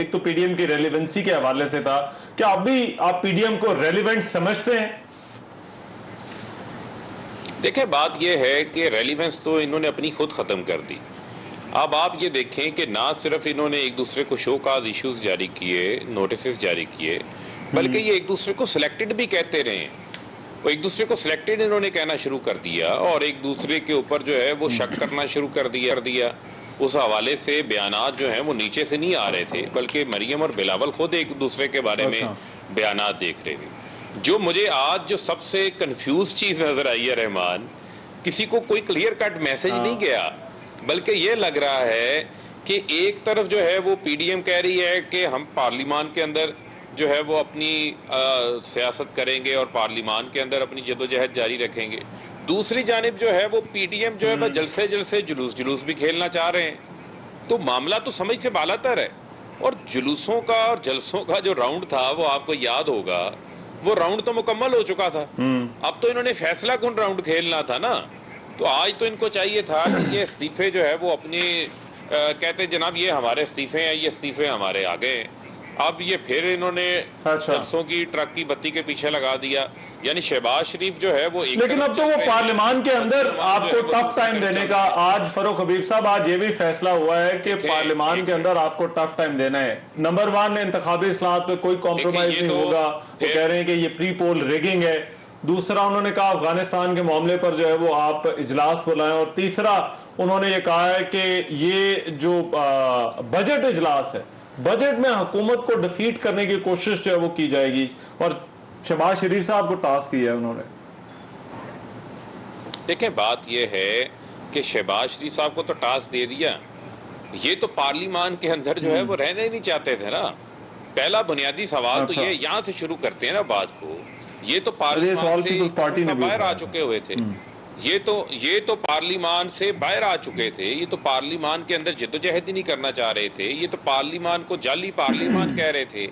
ایک تو P D M کی ریلیونسی کے حوالے سے تھا، کیا اب بھی آپ پی ڈی ایم کو ریلیونٹ سمجھتے ہیں؟ دیکھیں بات یہ ہے کہ ریلیونس تو انہوں نے اپنی خود ختم کر دی۔ اب آپ یہ دیکھیں کہ نہ صرف انہوں نے ایک دوسرے کو شو کاز ایشوز جاری کیے، نوٹسز جاری کیے، بلکہ یہ ایک دوسرے کو سلیکٹڈ بھی کہتے رہے، وہ ایک دوسرے کو سلیکٹڈ انہوں نے کہنا شروع کر دیا اور ایک دوسرے کے اوپر جو ہے وہ شک کرنا شروع کر دیا۔ اس حوالے سے بیانات جو ہیں وہ نیچے سے نہیں آ رہے تھے، بلکہ مریم اور بلاول خود ایک دوسرے کے بارے میں بیانات دیکھ رہے تھے۔ جو مجھے آج جو سب سے کنفیوز چیز نظر آئی ہے رحمان، کسی کو کوئی کلیئر کٹ میسج نہیں گیا، بلکہ یہ لگ رہا ہے کہ ایک طرف جو ہے وہ پی ڈی ایم کہہ رہی ہے کہ ہم پارلیمان کے اندر جو ہے وہ اپنی سیاست کریں گے اور پارلیمان کے اندر اپنی جدوجہد جاری رکھیں گے، دوسری جانب جو ہے وہ پی ڈی ایم جو ہے وہ جلسے جلوس بھی کھیلنا چاہ رہے ہیں۔ تو معاملہ تو سمجھ سے بالا تر ہے، اور جلوسوں کا اور جلسوں کا جو راؤنڈ تھا وہ آپ کو یاد ہوگا، وہ راؤنڈ تو مکمل ہو چکا تھا، اب تو انہوں نے فیصلہ کن راؤنڈ کھیلنا تھا نا۔ تو آج تو ان کو چاہیے تھا کہ یہ استعفے جو ہے وہ اپنی کہتے جناب یہ ہمارے استعفے ہیں، یہ استعفے ہمارے آگے ہیں۔ اب یہ پھر انہوں نے جلسوں کی ٹرک کی بتی کے پیچھے لگا دیا، یعنی شہباز شریف جو ہے وہ لیکن اب تو وہ پارلیمان کے اندر آپ کو ٹف ٹائم دینے کا، آج فاروق حبیب صاحب آج یہ بھی فیصلہ ہوا ہے کہ پارلیمان کے اندر آپ کو ٹف ٹائم دینا ہے۔ نمبر 1 انتخابی اصلاحات پہ کوئی کمپرومائز نہیں ہوگا، وہ کہہ رہے ہیں کہ یہ پری پول ریگنگ ہے۔ دوسرا انہوں نے کہا افغانستان کے معاملے پر جو ہے وہ آپ اجلاس بلائیں، اور تیسرا انہوں نے یہ کہا ہے کہ یہ جو بجٹ اجلاس ہے، بجٹ میں حکومت کو ڈیفیٹ کرنے کی کوشش جو ہے وہ کی جائے گی، اور شہباز شریف صاحب کو ٹاسک دیا ہے انہوں نے۔ دیکھیں بات یہ ہے کہ شہباز شریف صاحب کو تو ٹاسک دے دیا، یہ تو پارلیمان کے اندر جو ہے وہ رہنے ہی نہیں چاہتے تھے نا۔ پہلا بنیادی سوال تو یہ یہاں سے شروع کرتے ہیں نا بات کو، یہ تو پارلیمان سے باہر آ چکے ہوئے تھے، یہ تو پارلیمان سے باہر آ چکے تھے، یہ تو پارلیمان کے اندر جدوجہد ہی نہیں کرنا چاہ رہے تھے، یہ تو پارلیمان کو جعلی پارلیمان کہہ رہے تھے۔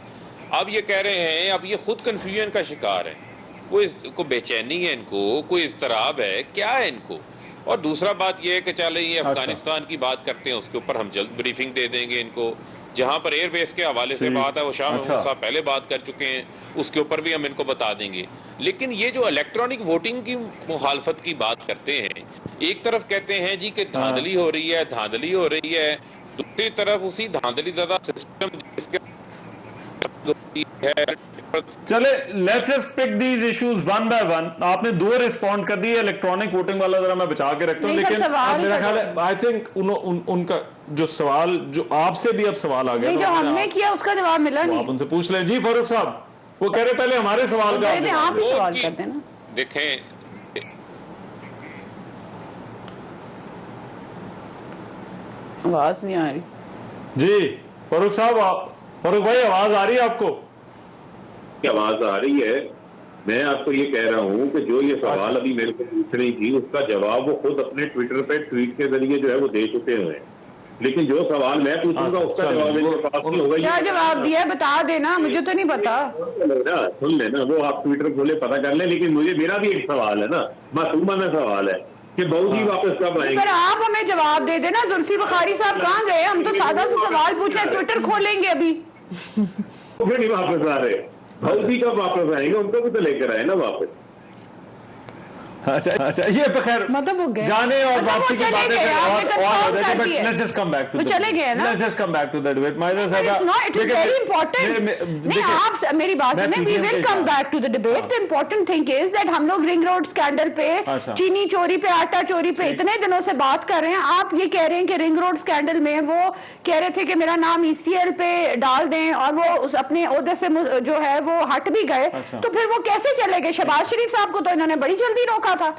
اب یہ کہہ رہے ہیں، اب یہ خود کنفیوژن کا شکار ہے، کوئی بے چینی ہے ان کو، کوئی اضطراب ہے، کیا ہے ان کو۔ اور دوسرا بات یہ ہے کہ چلے یہ افغانستان کی بات کرتے ہیں، اس کے اوپر ہم جلد بریفنگ دے دیں گے ان کو، جہاں پر ایئر بیس کے حوالے سے بات ہے وہ شاہ محمود صاحب پہلے بات کر چکے ہیں، اس کے اوپر بھی ہم ان کو بتا دیں گے۔ لیکن یہ جو الیکٹرانک ووٹنگ کی مخالفت کی بات کرتے ہیں، ایک طرف کہتے ہیں جی کہ دھاندلی ہو رہی ہے، دھاندلی ہو رہی ہے، دوسری طرف اسی دھاندلی زدہ سسٹم جس کے چلے let's just pick these issues one by one. آپ نے 2 ریسپونڈ کر دی ہے، الیکٹرانک ووٹنگ والا ذرا میں بچا کے رکھتا ہوں، لیکن میرا خیال ہے آئی تھنک ان کا جو سوال جو آپ سے بھی اب سوال آ گیا جو ہم نے کیا اس کا جواب ملا نہیں، آپ ان سے پوچھ لیں۔ جی فاروق صاحب وہ کہہ رہے پہلے ہمارے سوال کا آپ ہی سوال کر دینا۔ دیکھیں آواز نہیں آ رہی۔ جی فاروق صاحب، فاروق بھائی آواز آ رہی ہے آپ کو؟ آواز آ رہی ہے۔ میں آپ کو یہ کہہ رہا ہوں کہ جو یہ سوال ابھی میرے کو پوچھ رہی تھی اس کا جواب وہ خود اپنے ٹویٹر پہ ٹویٹ کے ذریعے جو ہے وہ دے چکے ہوئے ہیں، لیکن جو سوال میں پوچھوں گا اس کا جواب میرے پاس نہیں ہوگا۔ کیا جواب دیا بتا دینا، مجھے تو نہیں پتا۔ سن لینا، وہ آپ ٹویٹر کھولے پتہ کر لیں، لیکن میرا بھی ایک سوال ہے نا، معصومانہ سوال ہے کہ بہو جی واپس کب آئیں گے؟ آپ ہمیں جواب دے دینا، زلفی بخاری صاحب کہاں گئے؟ ہم تو سادہ سے سوال پوچھے، ٹویٹر کھولیں گے ابھی۔ وہ پھر نہیں واپس آ رہے، بہو جی کب واپس آئیں گے؟ ان کو بھی تو لے کر آئے نا واپس۔ اچھا یہ بخیر جانے اور واپسی کی باتیں میری بات سنیں، we will come back to the debate. The important thing is that ہم لوگ رنگ روڈ اسکینڈل پہ، چینی چوری پہ، آٹا چوری پہ اتنے دنوں سے بات کر رہے ہیں۔ آپ یہ کہہ رہے ہیں کہ رنگ روڈ اسکینڈل میں وہ کہہ رہے تھے کہ میرا نام ای سی ایل پہ ڈال دیں، اور وہ اپنے عہدے سے جو ہے وہ ہٹ بھی گئے، تو پھر وہ کیسے چلے گئے؟ شہباز شریف صاحب کو تو انہوں نے بڑی جلدی روکا تھا،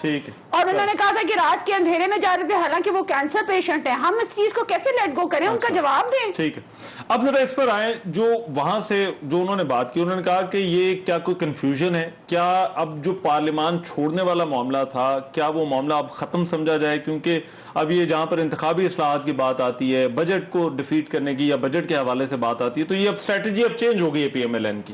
اور انہوں نے کہا تھا کہ رات کے اندھیرے میں جا رہے تھے، حالانکہ وہ کینسر پیشنٹ ہیں۔ ہم اس چیز کو کیسے لیٹ گو کریں؟ ان کا جواب دیں۔ ٹھیک ہے، اب ذرا اس پر آئیں، جو وہاں سے جو انہوں نے بات کی، انہوں نے کہا کہ یہ کیا کوئی کنفیوژن ہے؟ کیا اب جو پارلیمان چھوڑنے والا معاملہ تھا، کیا وہ معاملہ اب ختم سمجھا جائے؟ کیونکہ اب یہ جہاں پر انتخابی اصلاحات کی بات آتی ہے، بجٹ کو ڈیفیٹ کرنے کی یا بجٹ کے حوالے سے بات آتی ہے، تو یہ اب اسٹریٹجی اب چینج ہو گئی ہے پی ایم ایل این کی۔